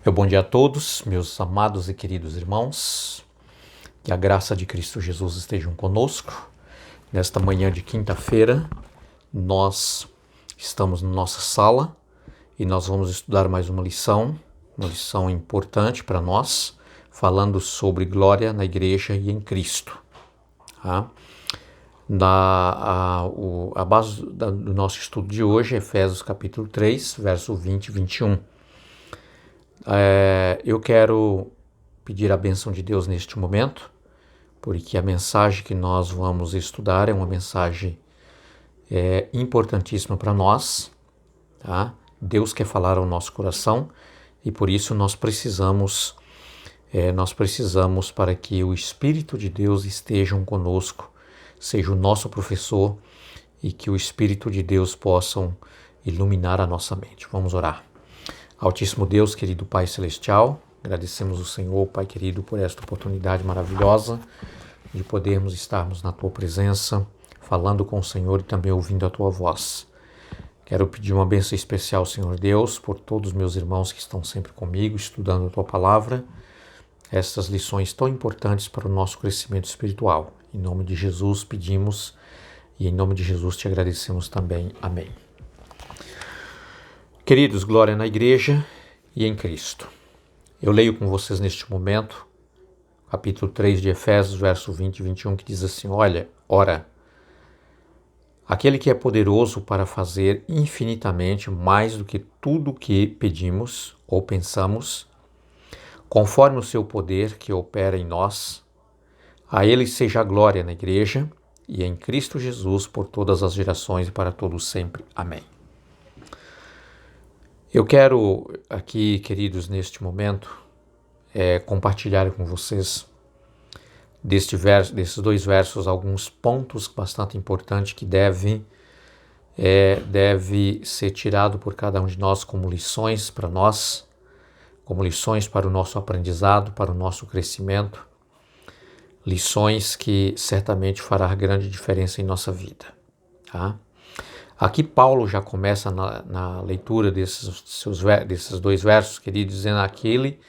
Meu bom dia a todos, meus amados e queridos irmãos. Que a graça de Cristo Jesus estejam conosco. Nesta manhã de quinta-feira, nós estamos na nossa sala e nós vamos estudar mais uma lição importante para nós, falando sobre glória na igreja e em Cristo. Tá? A base do nosso estudo de hoje é Efésios capítulo 3, verso 20 e 21. Eu quero pedir a bênção de Deus neste momento, porque a mensagem que nós vamos estudar é uma mensagem importantíssima para nós. Tá? Deus quer falar ao nosso coração e por isso nós precisamos para que o Espírito de Deus esteja conosco, seja o nosso professor e que o Espírito de Deus possa iluminar a nossa mente. Vamos orar. Altíssimo Deus, querido Pai Celestial, agradecemos o Senhor, Pai querido, por esta oportunidade maravilhosa de podermos estarmos na Tua presença, falando com o Senhor e também ouvindo a Tua voz. Quero pedir uma bênção especial, Senhor Deus, por todos os meus irmãos que estão sempre comigo, estudando a Tua Palavra, estas lições tão importantes para o nosso crescimento espiritual. Em nome de Jesus pedimos e em nome de Jesus te agradecemos também. Amém. Queridos, glória na igreja e em Cristo. Eu leio com vocês neste momento, capítulo 3 de Efésios, verso 20 e 21, que diz assim: Ora, aquele que é poderoso para fazer infinitamente mais do que tudo o que pedimos ou pensamos, conforme o seu poder que opera em nós, a ele seja a glória na igreja e em Cristo Jesus por todas as gerações e para todos sempre. Amém. Eu quero aqui, queridos, neste momento, compartilhar com vocês desses dois versos alguns pontos bastante importantes que deve ser tirado por cada um de nós como lições para nós, como lições para o nosso aprendizado, para o nosso crescimento, lições que certamente fará grande diferença em nossa vida. Tá? Aqui Paulo já começa na leitura desses dois versos, queridos, dizendo aquele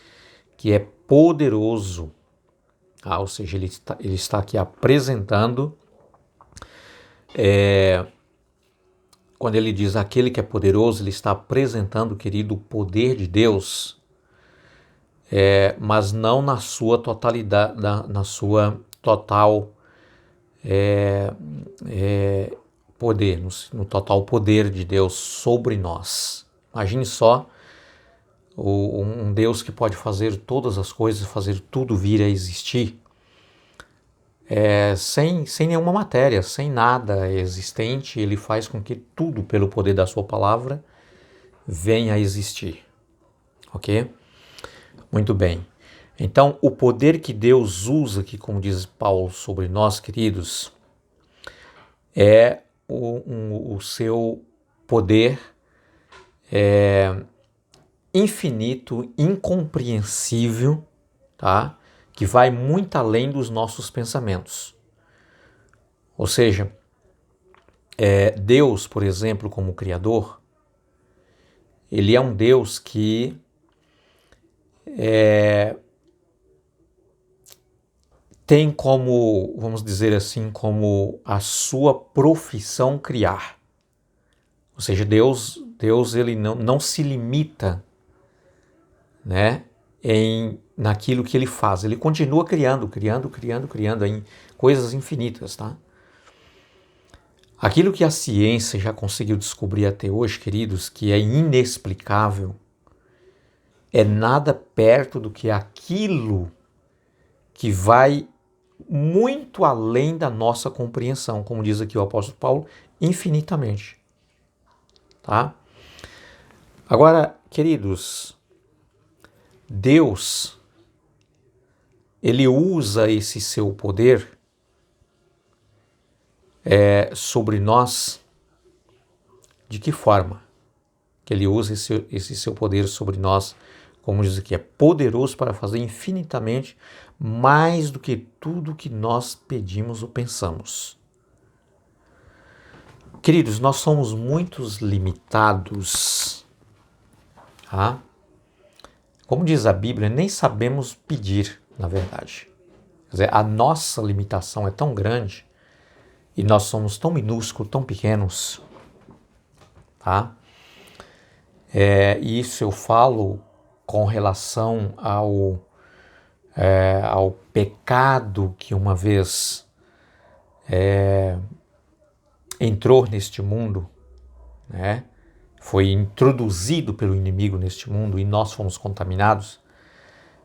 que é poderoso. Ou seja, ele está aqui apresentando, quando ele diz aquele que é poderoso, ele está apresentando, querido, o poder de Deus, mas não na sua totalidade, na sua total poder, no total poder de Deus sobre nós. Imagine só um Deus que pode fazer todas as coisas, fazer tudo vir a existir, sem nenhuma matéria, sem nada existente, ele faz com que tudo, pelo poder da sua palavra, venha a existir. Ok? Muito bem. Então, o poder que Deus usa aqui, como diz Paulo, sobre nós, queridos, é o seu poder infinito, incompreensível, tá? Que vai muito além dos nossos pensamentos. Ou seja, Deus, por exemplo, como Criador, ele é um Deus que tem como, vamos dizer assim, como a sua profissão criar. Ou seja, Deus ele não se limita, né, naquilo que ele faz. Ele continua criando em coisas infinitas, tá? Aquilo que a ciência já conseguiu descobrir até hoje, queridos, que é inexplicável, é nada perto do que aquilo que vai muito além da nossa compreensão, como diz aqui o apóstolo Paulo, infinitamente. Tá? Agora, queridos, Deus, ele usa esse seu poder sobre nós. De que forma que ele usa esse seu poder sobre nós? Como diz aqui, é poderoso para fazer infinitamente mais do que tudo que nós pedimos ou pensamos. Queridos, nós somos muito limitados, tá? como diz a Bíblia, nem sabemos pedir, na verdade. Quer dizer, a nossa limitação é tão grande e nós somos tão minúsculos, tão pequenos, tá? Isso eu falo com relação ao pecado que uma vez entrou neste mundo, né? Foi introduzido pelo inimigo neste mundo e nós fomos contaminados.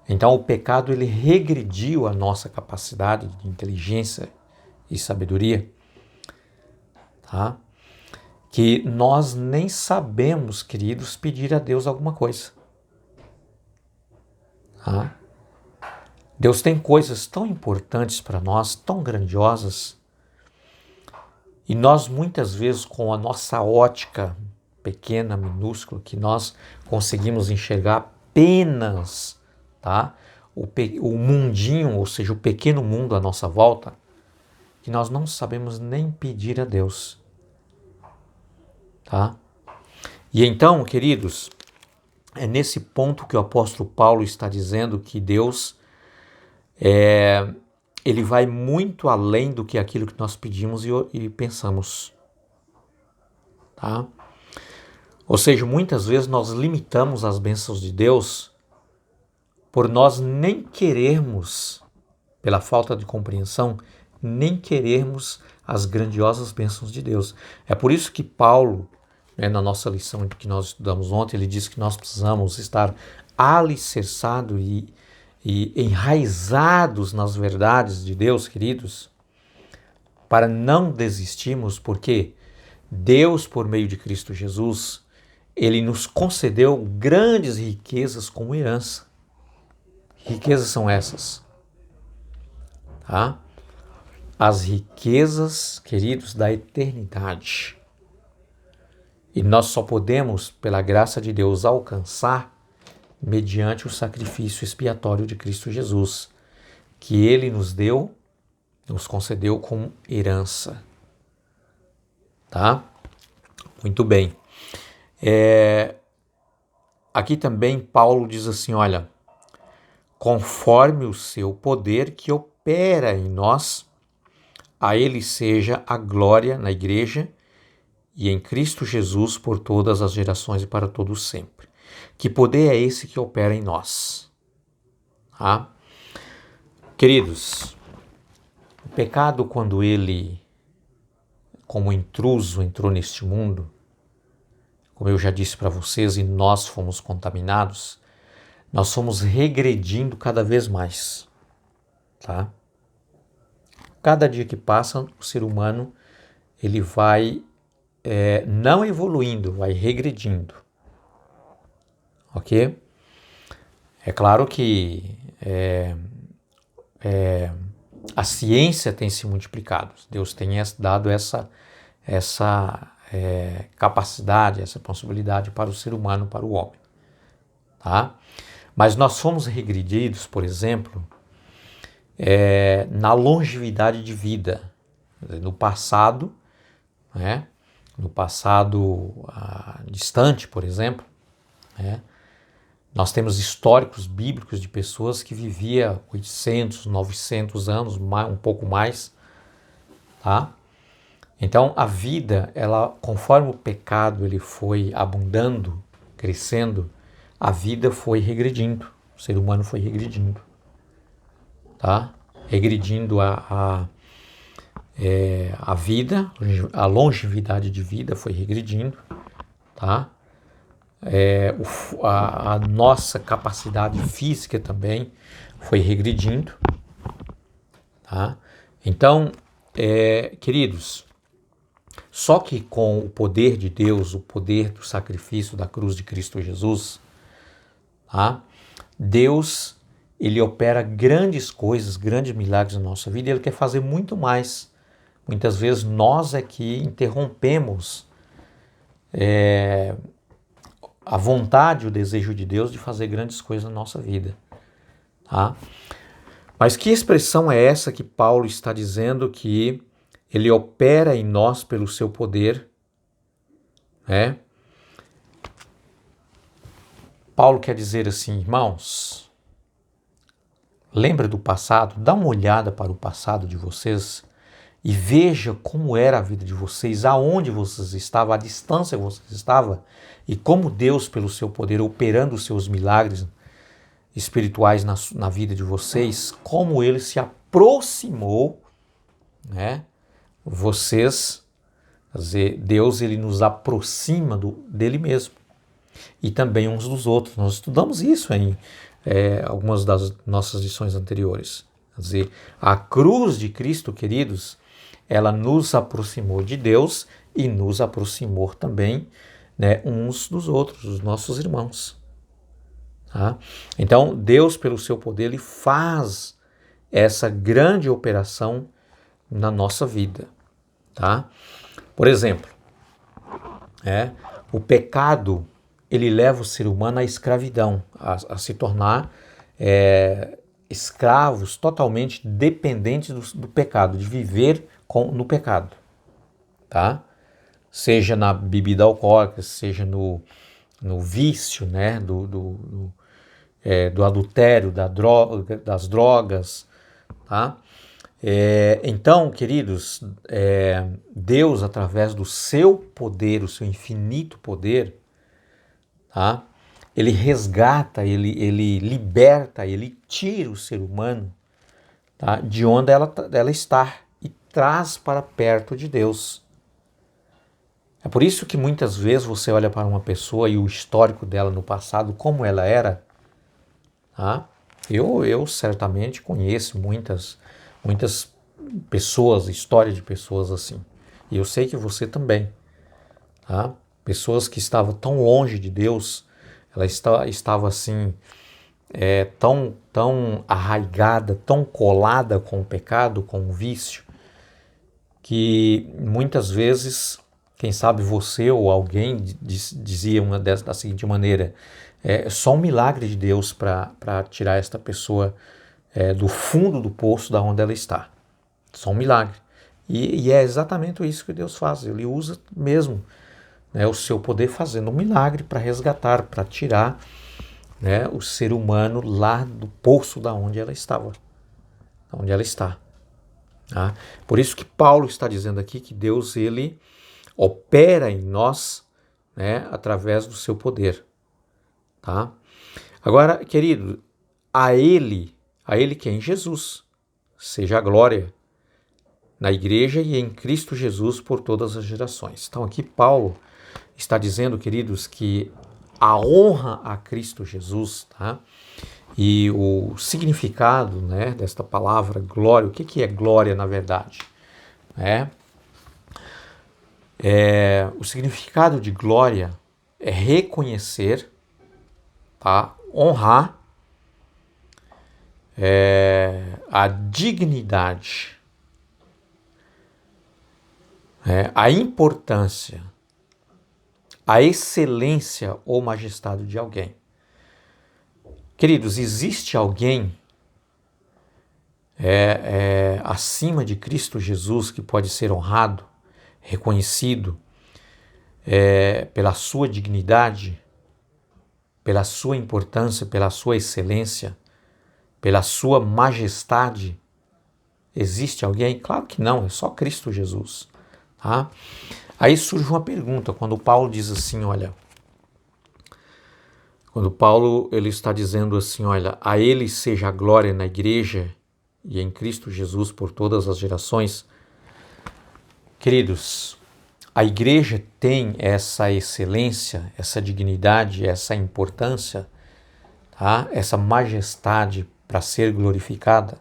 Então o pecado ele regrediu a nossa capacidade de inteligência e sabedoria, tá? Que nós nem sabemos, queridos, pedir a Deus alguma coisa. Tá? Deus tem coisas tão importantes para nós, tão grandiosas, e nós muitas vezes com a nossa ótica pequena, minúscula, que nós conseguimos enxergar apenas, tá? O mundinho, ou seja, o pequeno mundo à nossa volta, que nós não sabemos nem pedir a Deus. Tá? E então, queridos, é nesse ponto que o apóstolo Paulo está dizendo que Deus ele vai muito além do que aquilo que nós pedimos e pensamos. Tá? Ou seja, muitas vezes nós limitamos as bênçãos de Deus por nós nem querermos, pela falta de compreensão, nem querermos as grandiosas bênçãos de Deus. É por isso que Paulo, na nossa lição que nós estudamos ontem, ele diz que nós precisamos estar alicerçados e enraizados nas verdades de Deus, queridos, para não desistirmos, porque Deus, por meio de Cristo Jesus, ele nos concedeu grandes riquezas como herança. Que riquezas são essas? Tá? As riquezas, queridos, da eternidade. E nós só podemos, pela graça de Deus, alcançar mediante o sacrifício expiatório de Cristo Jesus, que ele nos deu, nos concedeu como herança. Tá? Muito bem. Aqui também Paulo diz assim, olha, conforme o seu poder que opera em nós, a ele seja a glória na igreja e em Cristo Jesus por todas as gerações e para todos sempre. Que poder é esse que opera em nós? Tá? Queridos, o pecado, quando ele, como intruso, entrou neste mundo, como eu já disse para vocês, e nós fomos contaminados, nós fomos regredindo cada vez mais. Tá? Cada dia que passa, o ser humano ele vai não evoluindo, vai regredindo. Ok? É claro que a ciência tem se multiplicado. Deus tem dado essa capacidade, essa possibilidade para o ser humano, para o homem. Tá? Mas nós fomos regredidos, por exemplo, na longevidade de vida. No passado, né? No passado distante, por exemplo, né? Nós temos históricos bíblicos de pessoas que viviam 800, 900 anos, um pouco mais, tá? Então a vida, ela, conforme o pecado ele foi abundando, crescendo, a vida foi regredindo, o ser humano foi regredindo, tá? Regredindo a vida, a longevidade de vida foi regredindo, tá? A nossa capacidade física também foi regredindo, tá? Então, queridos, só que com o poder de Deus, o poder do sacrifício da cruz de Cristo Jesus, tá? Deus, ele opera grandes coisas, grandes milagres na nossa vida e ele quer fazer muito mais. Muitas vezes nós é que interrompemos a vontade, o desejo de Deus de fazer grandes coisas na nossa vida. Tá? Mas que expressão é essa que Paulo está dizendo que ele opera em nós pelo seu poder, né? Paulo quer dizer assim, irmãos, lembra do passado, dá uma olhada para o passado de vocês e veja como era a vida de vocês, aonde vocês estavam, a distância que vocês estavam e como Deus, pelo seu poder, operando os seus milagres espirituais na vida de vocês, como Ele se aproximou, né? Vocês, quer dizer, Deus ele nos aproxima dele mesmo e também uns dos outros. Nós estudamos isso em algumas das nossas lições anteriores. Quer dizer, a cruz de Cristo, queridos, ela nos aproximou de Deus e nos aproximou também, né, uns dos outros, os nossos irmãos. Tá? Então, Deus, pelo seu poder, ele faz essa grande operação na nossa vida. Tá? Por exemplo, o pecado ele leva o ser humano à escravidão, a se tornar escravos totalmente dependentes do pecado, de viver no pecado, tá? Seja na bebida alcoólica, seja no vício, né? do adultério, das drogas, tá? Então, queridos, Deus, através do seu poder, o seu infinito poder, tá? Ele resgata, ele liberta, ele tira o ser humano, tá? De onde ela está e traz para perto de Deus. É por isso que muitas vezes você olha para uma pessoa e o histórico dela no passado, como ela era, tá? Eu certamente conheço muitas pessoas, história de pessoas assim. E eu sei que você também, tá? Pessoas que estavam tão longe de Deus, ela estava assim, tão arraigada, tão colada com o pecado, com o vício, que muitas vezes, quem sabe você ou alguém dizia da seguinte maneira, só um milagre de Deus para tirar esta pessoa do fundo do poço da onde ela está. Só um milagre. E é exatamente isso que Deus faz. Ele usa mesmo, né, o seu poder fazendo um milagre para resgatar, para tirar, né, o ser humano lá do poço da onde ela estava, onde ela está. Tá? Por isso que Paulo está dizendo aqui que Deus ele opera em nós, né, através do seu poder. Tá? Agora, querido, a ele que é em Jesus, seja a glória na igreja e em Cristo Jesus por todas as gerações. Então aqui Paulo está dizendo, queridos, que a honra a Cristo Jesus, tá? E o significado, né, desta palavra glória, o que é glória na verdade? O significado de glória é reconhecer, tá? Honrar a dignidade, a importância, a excelência ou majestade de alguém. Queridos, existe alguém acima de Cristo Jesus que pode ser honrado, reconhecido pela sua dignidade, pela sua importância, pela sua excelência, pela sua majestade? Existe alguém? Claro que não, é só Cristo Jesus. Tá? Aí surge uma pergunta, quando Paulo diz assim, olha, quando Paulo ele está dizendo assim, olha, a ele seja a glória na igreja e em Cristo Jesus por todas as gerações. Queridos, a igreja tem essa excelência, essa dignidade, essa importância, tá? Essa majestade para ser glorificada.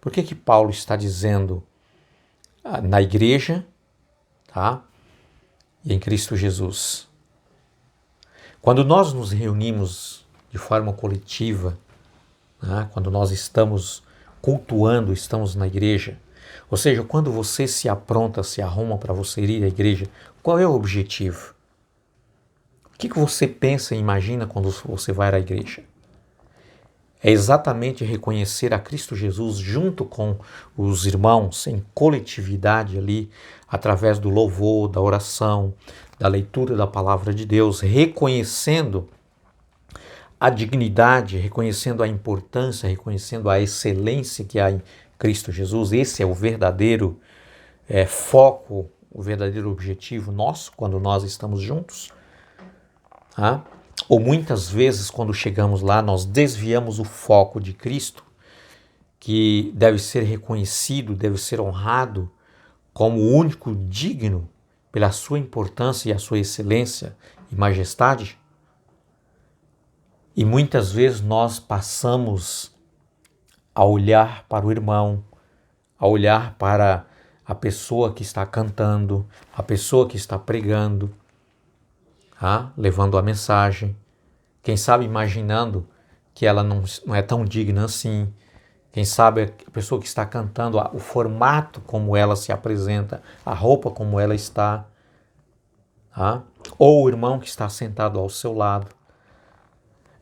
Por que Paulo está dizendo na igreja, tá? E em Cristo Jesus? Quando nós nos reunimos de forma coletiva, né? Quando nós estamos cultuando, estamos na igreja, ou seja, quando você se apronta, se arruma para você ir à igreja, qual é o objetivo? O que você pensa e imagina quando você vai à igreja? É exatamente reconhecer a Cristo Jesus junto com os irmãos em coletividade ali, através do louvor, da oração, da leitura da palavra de Deus, reconhecendo a dignidade, reconhecendo a importância, reconhecendo a excelência que há em Cristo Jesus. Esse é o verdadeiro foco, o verdadeiro objetivo nosso quando nós estamos juntos. Tá? Ou muitas vezes, quando chegamos lá, nós desviamos o foco de Cristo, que deve ser reconhecido, deve ser honrado como o único digno pela sua importância e a sua excelência e majestade. E muitas vezes nós passamos a olhar para o irmão, a olhar para a pessoa que está cantando, a pessoa que está pregando, levando a mensagem, quem sabe imaginando que ela não é tão digna assim, quem sabe a pessoa que está cantando, o formato como ela se apresenta, a roupa como ela está, ou o irmão que está sentado ao seu lado.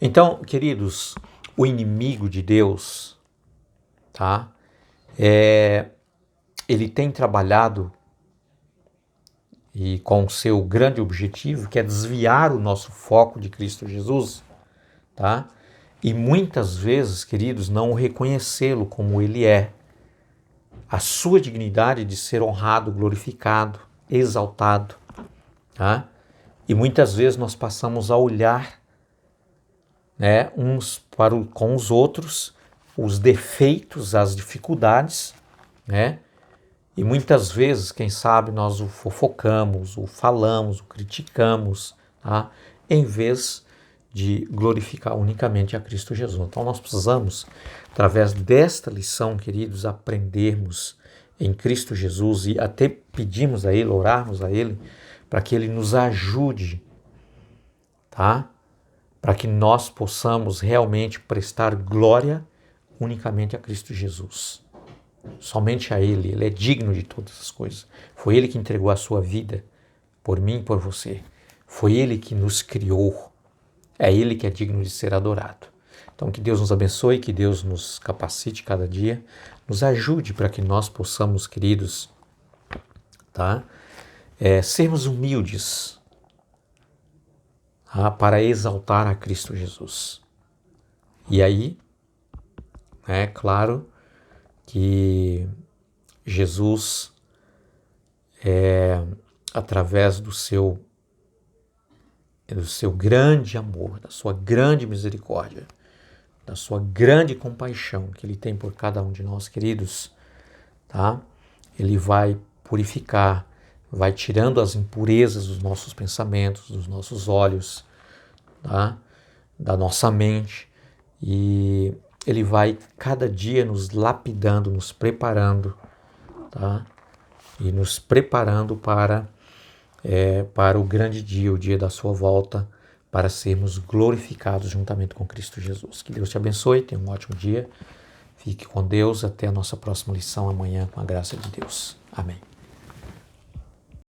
Então, queridos, o inimigo de Deus, ele tem trabalhado e com o seu grande objetivo, que é desviar o nosso foco de Cristo Jesus, E muitas vezes, queridos, não reconhecê-lo como ele é. A sua dignidade de ser honrado, glorificado, exaltado, E muitas vezes nós passamos a olhar, uns com os outros, os defeitos, as dificuldades, E muitas vezes, quem sabe, nós o fofocamos, o falamos, o criticamos, em vez de glorificar unicamente a Cristo Jesus. Então nós precisamos, através desta lição, queridos, aprendermos em Cristo Jesus e até pedimos a Ele, orarmos a Ele, para que Ele nos ajude, para que nós possamos realmente prestar glória unicamente a Cristo Jesus. Somente a Ele, Ele é digno de todas as coisas. Foi Ele que entregou a sua vida por mim e por você. Foi Ele que nos criou. É Ele que é digno de ser adorado. Então que Deus nos abençoe, que Deus nos capacite cada dia, nos ajude para que nós possamos, queridos, sermos humildes, para exaltar a Cristo Jesus. E aí, claro que Jesus, através do seu grande amor, da sua grande misericórdia, da sua grande compaixão que Ele tem por cada um de nós, queridos, Ele vai purificar, vai tirando as impurezas dos nossos pensamentos, dos nossos olhos, da nossa mente, e Ele vai cada dia nos lapidando, nos preparando, e nos preparando para o grande dia, o dia da sua volta, para sermos glorificados juntamente com Cristo Jesus. Que Deus te abençoe, tenha um ótimo dia, fique com Deus, até a nossa próxima lição amanhã, com a graça de Deus. Amém.